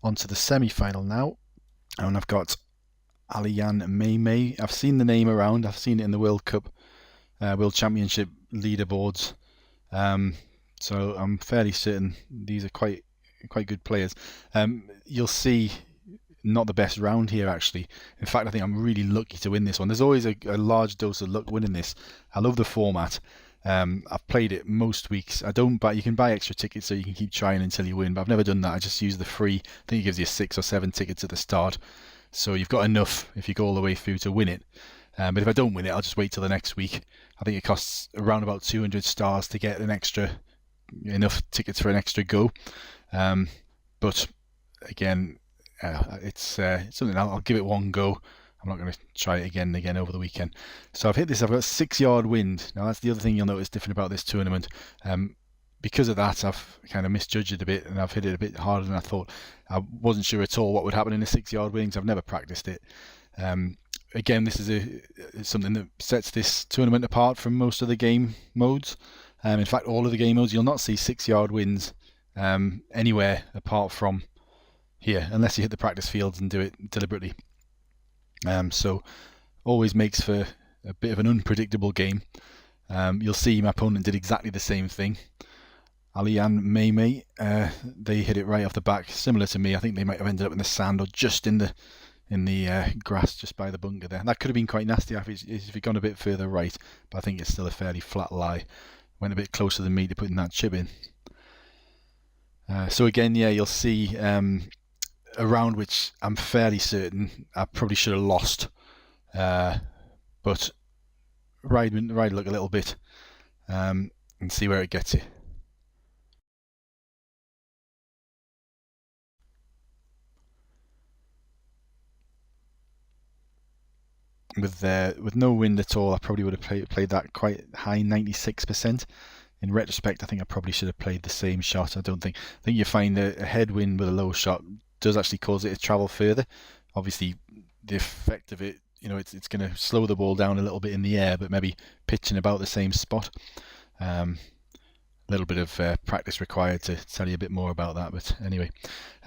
On to the semi-final now, and I've got Aliyan May. I've seen the name around. I've seen it in the World Cup, World Championship leaderboards. So I'm fairly certain these are quite good players. You'll see not the best round here actually. In fact, I think I'm really lucky to win this one. There's always a large dose of luck winning this. I love the format. I've played it most weeks. I don't buy. You can buy extra tickets so you can keep trying until you win, but I've never done that. I just use the free. I think it gives you 6 or 7 tickets at the start, so you've got enough if you go all the way through to win it. But if I don't win it, I'll just wait till the next week. I think it costs around about 200 stars to get enough tickets for an extra go. But again, it's something I'll give it one go. I'm not going to try it again and again over the weekend. So I've hit this. I've got 6-yard wind. Now that's the other thing you'll notice different about this tournament. Because of that, I've kind of misjudged it a bit, and I've hit it a bit harder than I thought. I wasn't sure at all what would happen in a 6-yard wind because I've never practiced it. Again, this is something that sets this tournament apart from most of the game modes. In fact, all of the game modes, you'll not see 6-yard winds anywhere apart from here, unless you hit the practice fields and do it deliberately. So always makes for a bit of an unpredictable game. You'll see my opponent did exactly the same thing. Aliyan May, they hit it right off the back, similar to me. I think they might have ended up in the sand or just in the grass just by the bunker there. That could have been quite nasty if he'd gone a bit further right, but I think it's still a fairly flat lie. Went a bit closer than me to putting that chip in. So again, yeah, you'll see a round which I'm fairly certain I probably should have lost, but ride luck a little bit and see where it gets you. With no wind at all, I probably would have played that quite high, 96%. In retrospect, I think I probably should have played the same shot. I think you find a headwind with a low shot does actually cause it to travel further. Obviously, the effect of it, it's going to slow the ball down a little bit in the air, but maybe pitching about the same spot. A little bit of practice required to tell you a bit more about that. But anyway,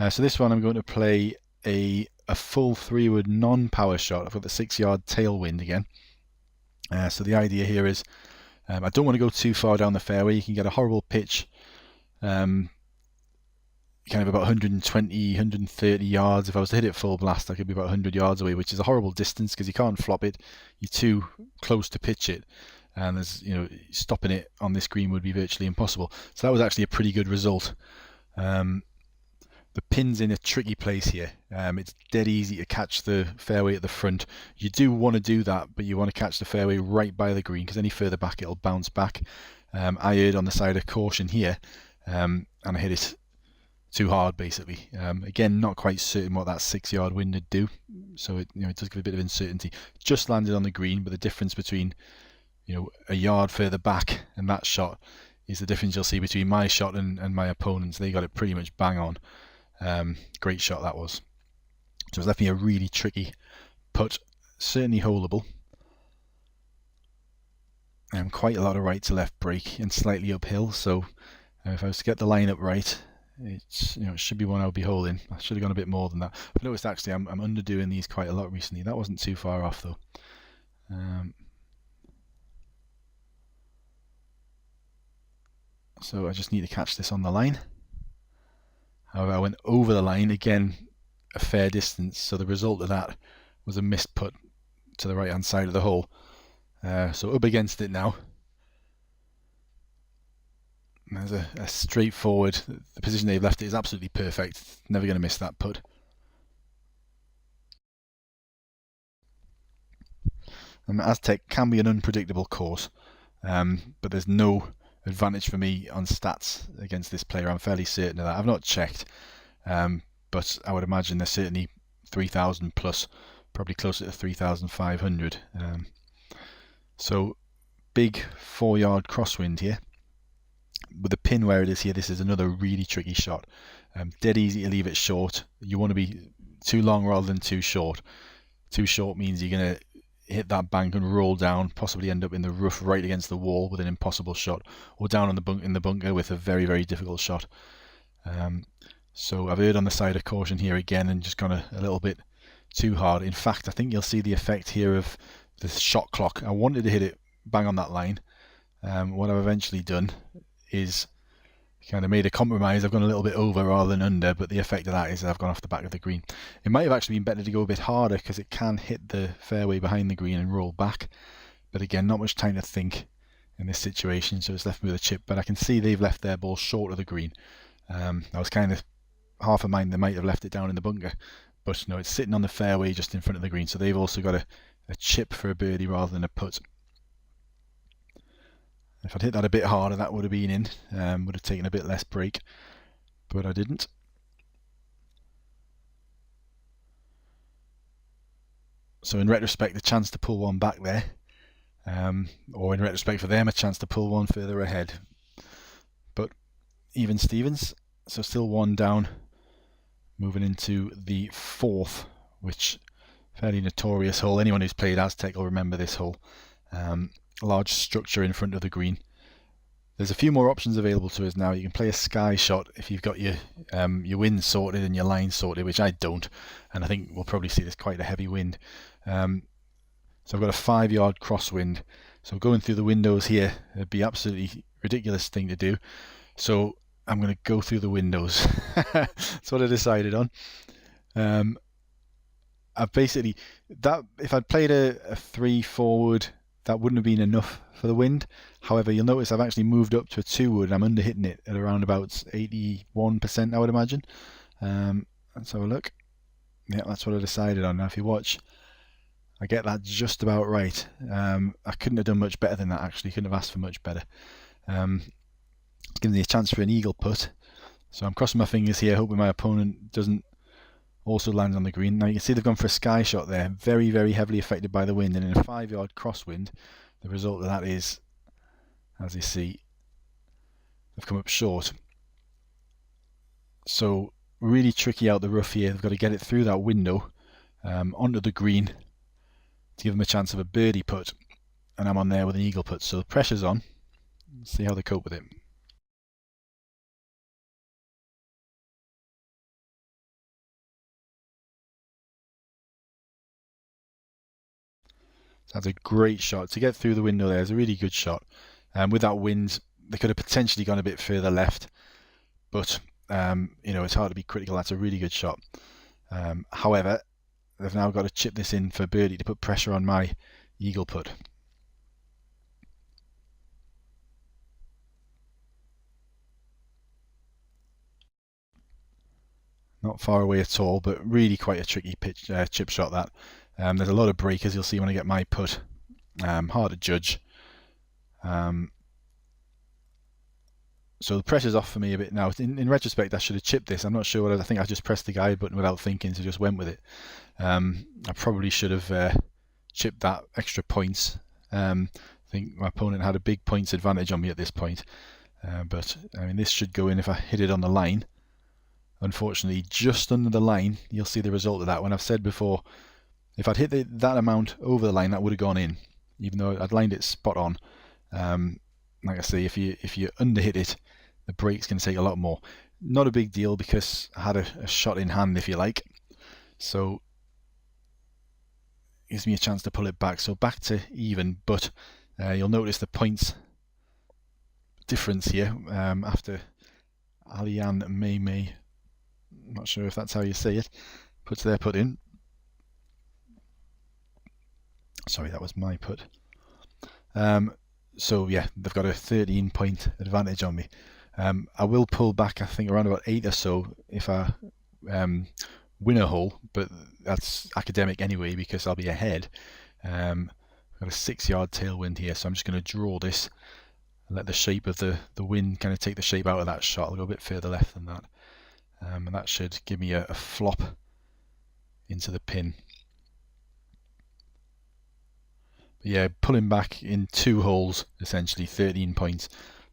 so this one I'm going to play a full 3-wood non-power shot. I've got the 6-yard tailwind again. So the idea here is I don't want to go too far down the fairway. You can get a horrible pitch, kind of about 120, 130 yards. If I was to hit it full blast, I could be about 100 yards away, which is a horrible distance because you can't flop it. You're too close to pitch it, and there's stopping it on this green would be virtually impossible. So that was actually a pretty good result. The pin's in a tricky place here. It's dead easy to catch the fairway at the front. You do want to do that, but you want to catch the fairway right by the green because any further back it'll bounce back. I erred on the side of caution here, and I hit it too hard basically. Again, not quite certain what that 6-yard wind would do, so it does give a bit of uncertainty. Just landed on the green, but the difference between a yard further back and that shot is the difference you'll see between my shot and my opponent's. They got it pretty much bang on. Great shot that was. So it's left me a really tricky putt, certainly holeable. Quite a lot of right to left break and slightly uphill, so if I was to get the line up right, it should be one I would be holding. I should have gone a bit more than that. I've noticed actually I'm underdoing these quite a lot recently. That wasn't too far off though. So I just need to catch this on the line. However, I went over the line, again a fair distance, so the result of that was a missed putt to the right hand side of the hole. So up against it now. There's a straightforward, the position they've left it is absolutely perfect. Never going to miss that putt. Aztec can be an unpredictable course, but there's no advantage for me on stats against this player. I'm fairly certain of that. I've not checked, but I would imagine they're certainly 3,000 plus, probably closer to 3,500. So big 4-yard crosswind here. With the pin where it is here, this is another really tricky shot. Dead easy to leave it short. You want to be too long rather than too short. Too short means you're going to hit that bank and roll down, possibly end up in the rough right against the wall with an impossible shot, or down on in the bunker with a very, very difficult shot. So I've erred on the side of caution here again and just gone a little bit too hard. In fact, I think you'll see the effect here of the shot clock. I wanted to hit it bang on that line. What I've eventually done is kind of made a compromise. I've gone a little bit over rather than under, but the effect of that is I've gone off the back of the green. It might have actually been better to go a bit harder because it can hit the fairway behind the green and roll back. But again, not much time to think in this situation, so it's left me with a chip. But I can see they've left their ball short of the green. I was kind of half a mind they might have left it down in the bunker, but no, it's sitting on the fairway just in front of the green, so they've also got a chip for a birdie rather than a putt. If I'd hit that a bit harder, that would have been in, would have taken a bit less break, but I didn't. So in retrospect, the chance to pull one back there, or in retrospect for them, a chance to pull one further ahead. But even Stevens, so still one down, moving into the fourth, which fairly notorious hole. Anyone who's played Aztec will remember this hole. Large structure in front of the green. There's a few more options available to us now. You can play a sky shot if you've got your wind sorted and your line sorted, which I don't, and I think we'll probably see there's quite a heavy wind. So I've got a 5-yard crosswind. So going through the windows here would be absolutely ridiculous thing to do. So I'm going to go through the windows. That's what I decided on. I've basically if I'd played a 3 forward, that wouldn't have been enough for the wind. However, you'll notice I've actually moved up to a 2 wood and I'm under hitting it at around about 81%, I would imagine. Let's have a look. Yeah, that's what I decided on. Now if you watch, I get that just about right. I couldn't have done much better than that, actually. Couldn't have asked for much better. It's giving me a chance for an eagle putt. So I'm crossing my fingers here, hoping my opponent doesn't also land on the green. Now you can see they've gone for a sky shot there, very, very heavily affected by the wind, and in a 5-yard crosswind, the result of that is, as you see, they've come up short. So really tricky out the rough here. They've got to get it through that window onto the green to give them a chance of a birdie putt, and I'm on there with an eagle putt. So the pressure's on. Let's see how they cope with it. That's a great shot. To get through the window there is a really good shot. With that wind, they could have potentially gone a bit further left, but it's hard to be critical. That's a really good shot. However, they've now got to chip this in for birdie to put pressure on my eagle putt. Not far away at all, but really quite a tricky chip shot that. There's a lot of breakers, you'll see when I get my putt. Hard to judge. So the pressure's off for me a bit now. In retrospect, I should have chipped this. I'm not sure what I think I just pressed the guide button without thinking, so just went with it. I probably should have chipped that extra points. I think my opponent had a big points advantage on me at this point. But I mean, this should go in if I hit it on the line. Unfortunately, just under the line, you'll see the result of that. When I've said before, if I'd hit that amount over the line, that would have gone in, even though I'd lined it spot on. Like I say, if you underhit it, the break's going to take a lot more. Not a big deal because I had a shot in hand, if you like. So it gives me a chance to pull it back. So back to even, but you'll notice the points difference here after Alian May. I'm not sure if that's how you say it. Puts their putt in. Sorry, that was my putt. So yeah, they've got a 13-point advantage on me. I will pull back, I think, around about 8 or so if I win a hole, but that's academic anyway because I'll be ahead. I've got a 6-yard tailwind here, so I'm just going to draw this and let the shape of the wind kind of take the shape out of that shot. I'll go a bit further left than that. And that should give me a flop into the pin. But yeah, pulling back in 2 holes, essentially 13 points,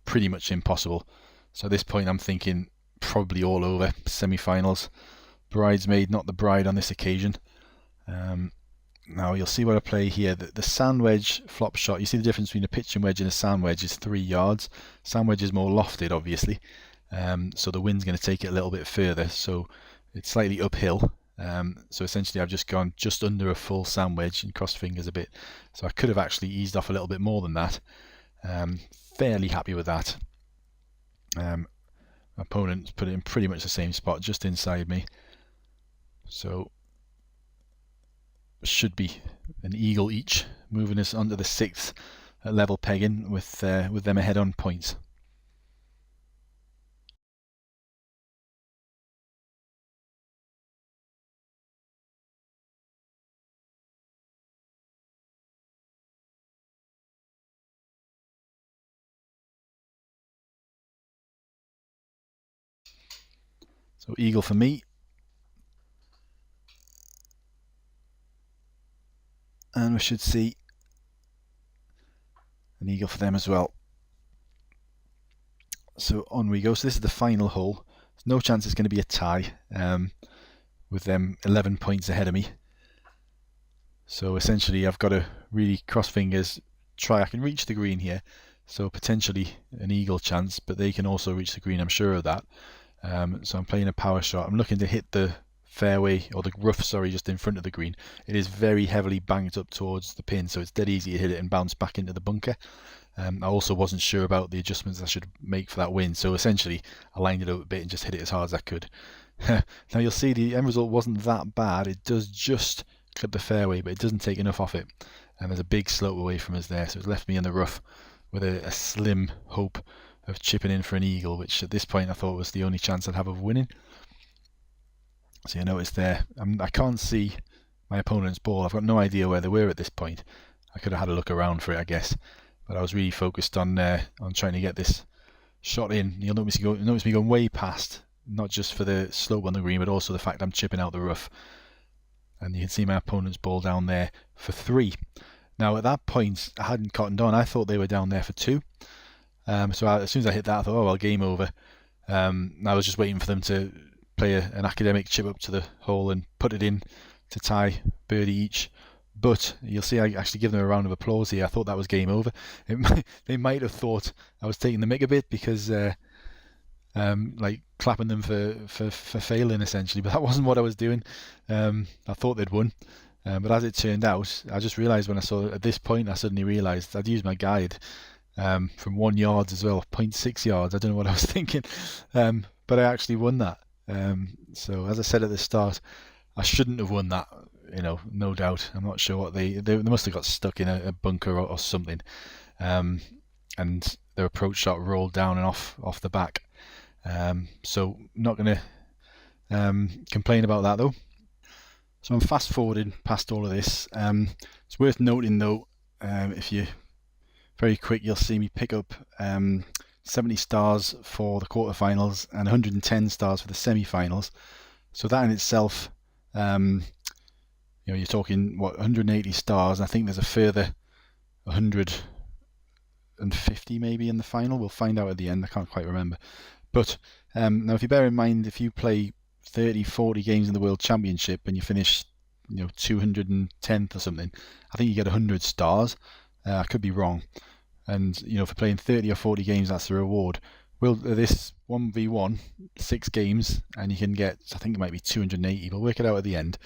pretty much impossible. So at this point I'm thinking probably all over, semi-finals. Bridesmaid, not the bride on this occasion. Now you'll see what I play here. The sand wedge flop shot, you see the difference between a pitching wedge and a sand wedge is 3 yards. Sand wedge is more lofted, obviously. so the wind's going to take it a little bit further, so it's slightly uphill. So essentially I've just gone just under a full sand wedge and crossed fingers a bit, so I could have actually eased off a little bit more than that. Fairly happy with that. My opponent put it in pretty much the same spot, just inside me, so should be an eagle each, moving us onto the 6th at level pegging with them ahead on points. So eagle for me. And we should see an eagle for them as well. So on we go. So this is the final hole. There's no chance it's going to be a tie, with them 11 points ahead of me. So essentially I've got to really cross fingers, try. I can reach the green here, so potentially an eagle chance, but they can also reach the green, I'm sure of that. So I'm playing a power shot. I'm looking to hit the fairway, or the rough, sorry, just in front of the green. It is very heavily banked up towards the pin, so it's dead easy to hit it and bounce back into the bunker. I also wasn't sure about the adjustments I should make for that wind, so essentially I lined it up a bit and just hit it as hard as I could. Now you'll see the end result wasn't that bad. It does just clip the fairway, but it doesn't take enough off it, and there's a big slope away from us there, so it's left me in the rough with a slim hope of chipping in for an eagle, which at this point I thought was the only chance I'd have of winning. So you notice there, I can't see my opponent's ball. I've got no idea where they were at this point. I could have had a look around for it, I guess, but I was really focused on trying to get this shot in. You'll notice me going way past, not just for the slope on the green, but also the fact I'm chipping out the rough. And you can see my opponent's ball down there for 3. Now at that point I hadn't cottoned on. I thought they were down there for 2. So as soon as I hit that, I thought, oh well, game over. I was just waiting for them to play an academic chip up to the hole and put it in to tie birdie each. But you'll see I actually give them a round of applause here. I thought that was game over. They might have thought I was taking the mick a bit because like clapping them for failing essentially, but that wasn't what I was doing. I thought they'd won, but as it turned out, I just realised when I saw it at this point, I suddenly realised I'd used my guide from 1 yard as well, 0.6 yards. I don't know what I was thinking, but I actually won that. So as I said at the start, I shouldn't have won that, no doubt. I'm not sure what they must have got stuck in a bunker or something, and their approach shot rolled down and off the back. So not going to complain about that though. So I'm fast forwarding past all of this. It's worth noting though, if you're very quick, you'll see me pick up 70 stars for the quarterfinals and 110 stars for the semi-finals. So that in itself, you're talking 180 stars. I think there's a further 150 maybe in the final. We'll find out at the end. I can't quite remember. But now, if you bear in mind, if you play 30, 40 games in the World Championship and you finish, 210th or something, I think you get 100 stars. I could be wrong. And for playing 30 or 40 games, that's the reward. Well, this 1v1, 6 games, and you can get, I think it might be 280. We'll work it out at the end.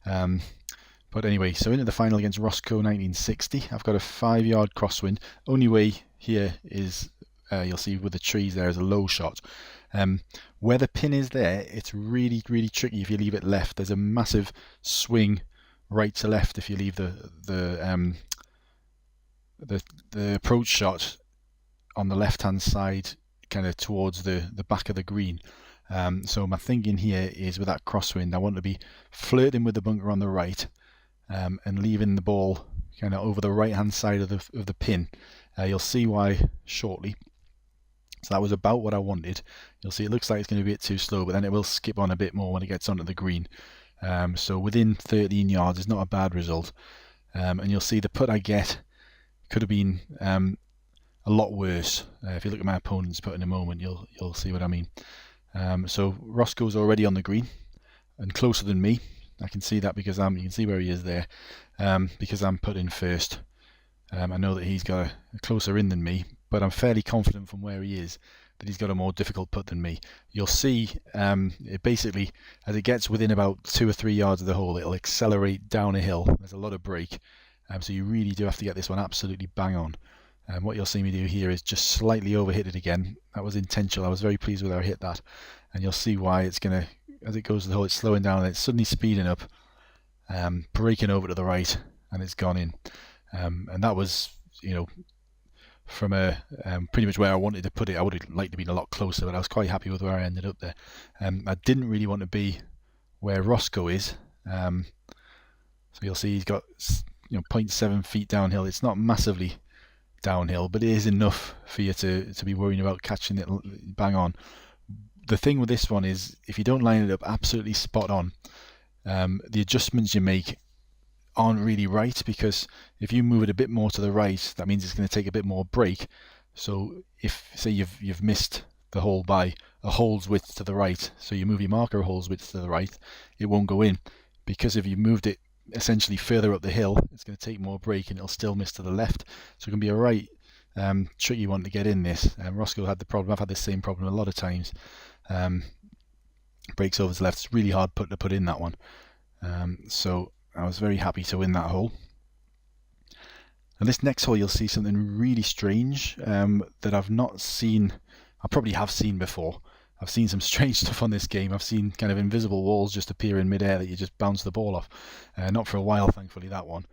But anyway, so into the final against Roscoe 1960. I've got a 5-yard crosswind. Only way here is, you'll see with the trees there is a low shot. Where the pin is there, it's really, really tricky if you leave it left. There's a massive swing right to left if you leave the approach shot on the left hand side, kind of towards the back of the green. So my thinking here is with that crosswind, I want to be flirting with the bunker on the right, and leaving the ball kind of over the right hand side of the pin. You'll see why shortly. So that was about what I wanted. You'll see it looks like it's going to be a bit too slow, but then it will skip on a bit more when it gets onto the green. So within 13 yards is not a bad result. And you'll see the putt I get could have been a lot worse. If you look at my opponent's putt in a moment, you'll see what I mean. So Roscoe's already on the green and closer than me. I can see that because you can see where he is there, because I'm putting first. I know that he's got a closer in than me, but I'm fairly confident from where he is that he's got a more difficult putt than me. You'll see it basically, as it gets within about 2 or 3 yards of the hole, it'll accelerate down a hill. There's a lot of break, so you really do have to get this one absolutely bang on. What you'll see me do here is just slightly overhit it again. That was intentional. I was very pleased with how I hit that, and you'll see why. It's going to, as it goes to the hole, it's slowing down and it's suddenly speeding up, breaking over to the right, and it's gone in. And that was, from a pretty much where I wanted to put it. I would have liked to be a lot closer, but I was quite happy with where I ended up there. I didn't really want to be where Roscoe is. So you'll see he's got 0.7 feet downhill. It's not massively downhill, but it is enough for you to be worrying about catching it bang on. The thing with this one is, if you don't line it up absolutely spot on, the adjustments you make aren't really right, because if you move it a bit more to the right, that means it's going to take a bit more break. So if, say, you've missed the hole by a hole's width to the right, so you move your marker a hole's width to the right, it won't go in, because if you moved it essentially further up the hill, it's going to take more break and it'll still miss to the left. So it can be a right tricky one to get in this. Roscoe had the problem. I've had the same problem a lot of times. Breaks over to the left. It's really hard to put in that one. So I was very happy to win that hole. And this next hole, you'll see something really strange that I've not seen. I probably have seen before. I've seen some strange stuff on this game. I've seen kind of invisible walls just appear in midair that you just bounce the ball off. Not for a while, thankfully, that one.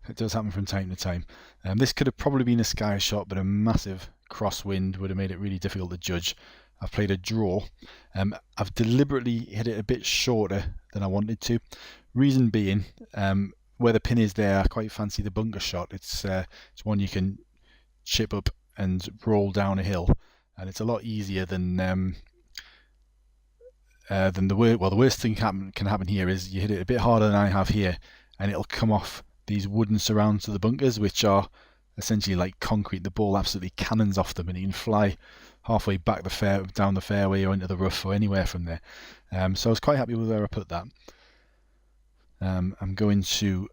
It does happen from time to time. This could have probably been a sky shot, but a massive crosswind would have made it really difficult to judge. I've played a draw. I've deliberately hit it a bit shorter than I wanted to. Reason being, where the pin is there, I quite fancy the bunker shot. It's one you can chip up and roll down a hill, and it's a lot easier than the worst thing can happen here is you hit it a bit harder than I have here, and it'll come off these wooden surrounds to the bunkers, which are essentially like concrete. The ball absolutely cannons off them, and you can fly halfway back down the fairway or into the rough or anywhere from there. So I was quite happy with where I put that. I'm going to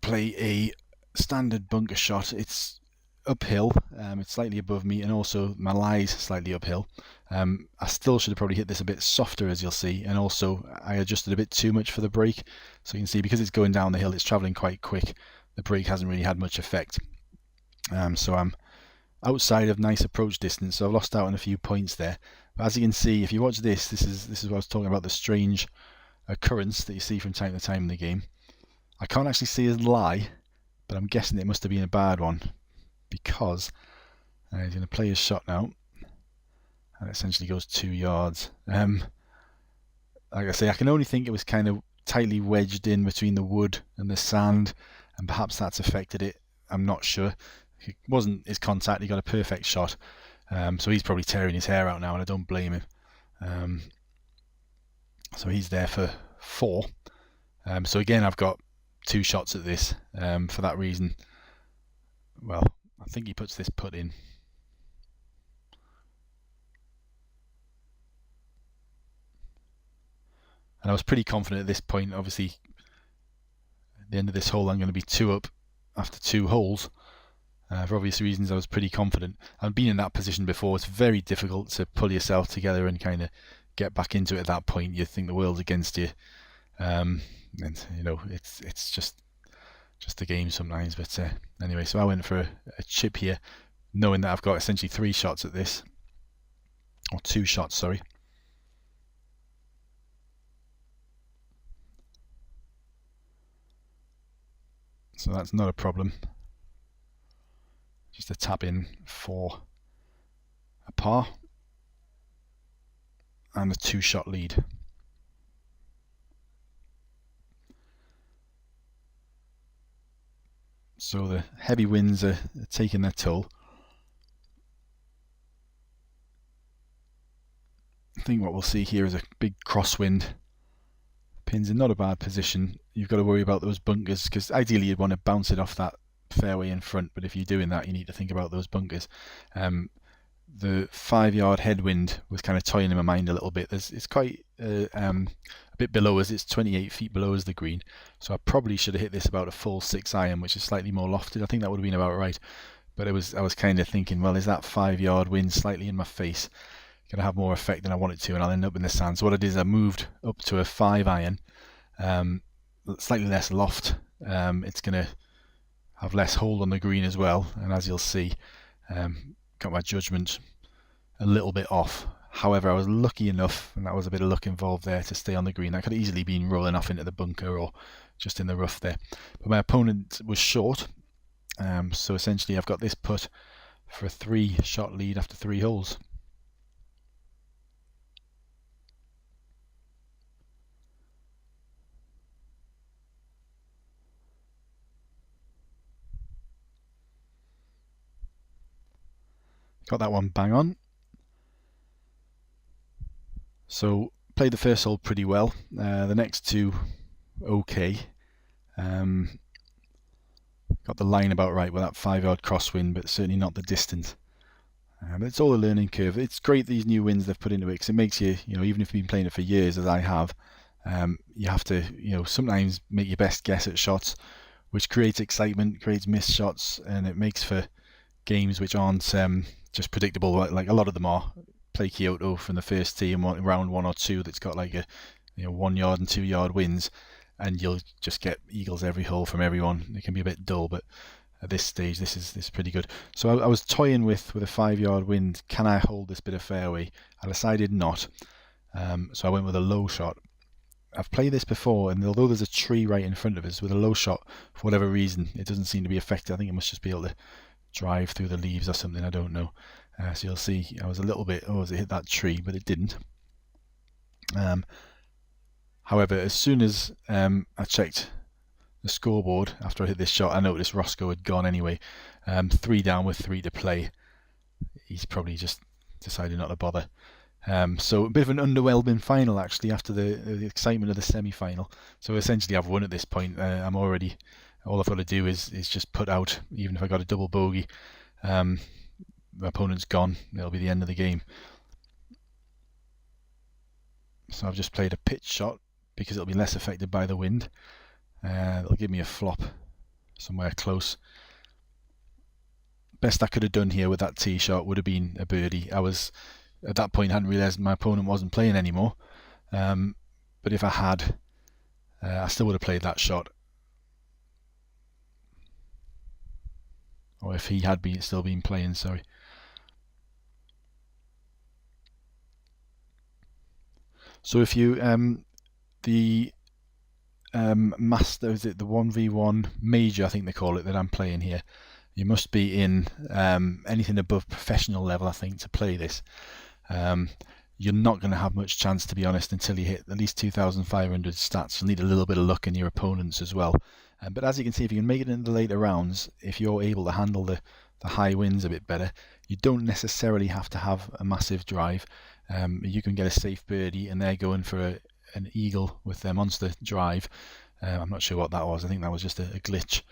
play a standard bunker shot. It's uphill, it's slightly above me, and also my lie's slightly uphill. I still should have probably hit this a bit softer, as you'll see, and also I adjusted a bit too much for the break. So you can see, because it's going down the hill, it's travelling quite quick. The break hasn't really had much effect. So I'm outside of nice approach distance, so I've lost out on a few points there. But as you can see, if you watch this is what I was talking about, the strange occurrence that you see from time to time in the game. I can't actually see his lie, but I'm guessing it must have been a bad one, because he's going to play his shot now, and it essentially goes 2 yards. Like I say, I can only think it was kind of tightly wedged in between the wood and the sand, and perhaps that's affected it. I'm not sure. It wasn't his contact. He got a perfect shot, so he's probably tearing his hair out now, and I don't blame him. So he's there for 4. So again, I've got 2 shots at this. For that reason, well, I think he puts this putt in. And I was pretty confident at this point. Obviously, at the end of this hole, I'm going to be 2 up after 2 holes. For obvious reasons, I was pretty confident. I've been in that position before. It's very difficult to pull yourself together and kind of get back into it at that point. You think the world's against you. And, it's just the game sometimes. But anyway, so I went for a chip here, knowing that I've got essentially 3 shots at this. Or 2 shots, sorry. So that's not a problem. Just a tap in for a par and a 2-shot lead. So the heavy winds are taking their toll. I think what we'll see here is a big crosswind. Pins in not a bad position. You've got to worry about those bunkers, because ideally you'd want to bounce it off that fairway in front, but if you're doing that, you need to think about those bunkers. The 5-yard headwind was kind of toying in my mind a little bit. It's quite a bit below us. It's 28 feet below us, the green. So I probably should have hit this about a full 6 iron, which is slightly more lofted. I think that would have been about right. but I was kind of thinking, well, is that 5-yard wind slightly in my face going to have more effect than I want it to, and I'll end up in the sand? So what I did is I moved up to a 5-iron, slightly less loft. It's going to have less hold on the green as well, and as you'll see, got my judgment a little bit off. However, I was lucky enough, and that was a bit of luck involved there, to stay on the green. That could have easily been rolling off into the bunker or just in the rough there. But my opponent was short, so essentially I've got this putt for a 3-shot lead after 3 holes. Got that one bang on. So played the first hole pretty well. The next 2, okay. Got the line about right with that 5-yard crosswind, but certainly not the distance. But it's all a learning curve. It's great, these new winds they've put into it, because it makes you, even if you've been playing it for years, as I have, you have to, sometimes make your best guess at shots, which creates excitement, creates missed shots, and it makes for games which aren't just predictable, like a lot of them are. Play Kyoto from the first tee in round 1 or 2 that's got like a 1-yard and 2-yard winds, and you'll just get eagles every hole from everyone. It can be a bit dull, but at this stage this is pretty good. So I was toying with a 5-yard wind. Can I hold this bit of fairway? I decided not, so I went with a low shot. I've played this before, and although there's a tree right in front of us, with a low shot, for whatever reason, it doesn't seem to be affected. I think it must just be able to drive through the leaves or something, I don't know. So you'll see I was a little bit, as it hit that tree, but it didn't. However, as soon as I checked the scoreboard after I hit this shot, I noticed Roscoe had gone anyway. 3 down with 3 to play. He's probably just decided not to bother. So a bit of an underwhelming final, actually, after the excitement of the semi-final. So essentially I've won at this point. I'm already, all I've got to do is just put out, even if I got a double bogey. My opponent's gone. It'll be the end of the game. So I've just played a pitch shot because it'll be less affected by the wind. It'll give me a flop somewhere close. Best I could have done here with that tee shot would have been a birdie. I was, at that point, hadn't realised my opponent wasn't playing anymore. But if I had, I still would have played that shot. Or if he had still been playing, sorry. So if you the master, is it the 1v1 major, I think they call it, that I'm playing here, you must be in anything above professional level, I think, to play this. You're not going to have much chance, to be honest, until you hit at least 2,500 stats. You'll need a little bit of luck in your opponents as well. But as you can see, if you can make it into the later rounds, if you're able to handle the high winds a bit better, you don't necessarily have to have a massive drive. You can get a safe birdie, and they're going for an eagle with their monster drive. I'm not sure what that was. I think that was just a glitch.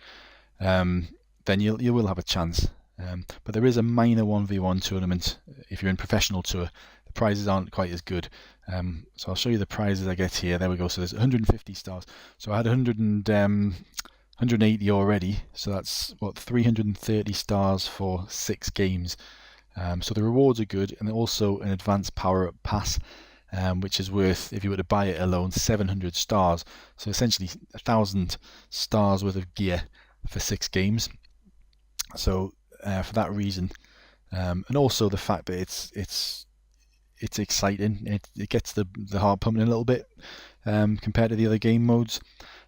Then you will have a chance. But there is a minor 1v1 tournament if you're in professional tour. The prizes aren't quite as good. So I'll show you the prizes I get here. There we go. So there's 150 stars. So I had 180 already. So that's, 330 stars for 6 games. So the rewards are good, and also an advanced power-up pass, which is worth, if you were to buy it alone, 700 stars. So essentially 1,000 stars worth of gear for 6 games. So for that reason, and also the fact that it's exciting, it gets the heart pumping a little bit compared to the other game modes.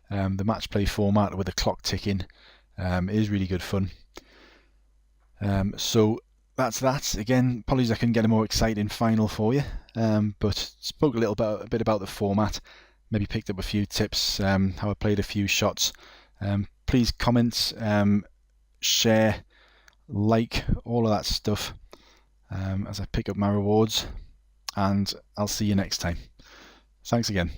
The match play format with the clock ticking is really good fun. So that's that. Again, apologies I couldn't get a more exciting final for you, but spoke a bit about the format, maybe picked up a few tips, how I played a few shots. Please comment, share, like, all of that stuff as I pick up my rewards, and I'll see you next time. Thanks again.